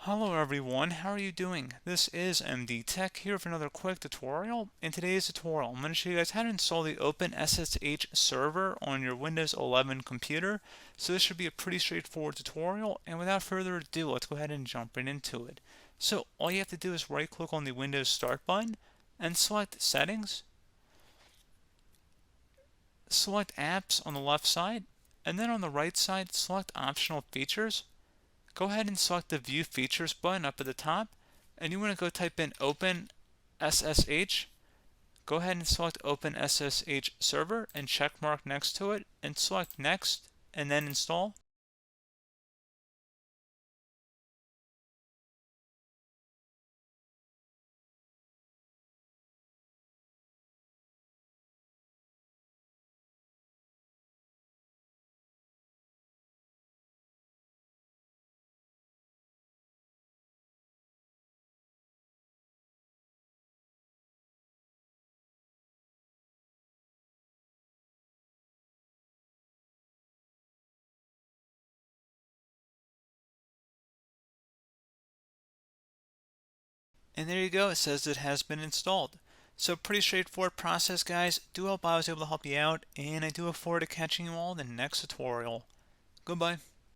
Hello everyone, how are you doing? This is MD Tech here for another quick tutorial. In today's tutorial, I'm going to show you guys how to install the OpenSSH server on your Windows 11 computer. So this should be a pretty straightforward tutorial, and without further ado, let's go ahead and jump right into it. So all you have to do is right click on the Windows Start button and select Settings, select Apps on the left side, and then on the right side, select Optional Features. Go ahead and select the View Features button up at the top, and you want to go type in OpenSSH. Go ahead and select OpenSSH Server and check mark next to it, and select Next, and then Install. And there you go, it says it has been installed. So pretty straightforward process, guys. Do hope I was able to help you out, and I do look forward to catching you all in the next tutorial. Goodbye.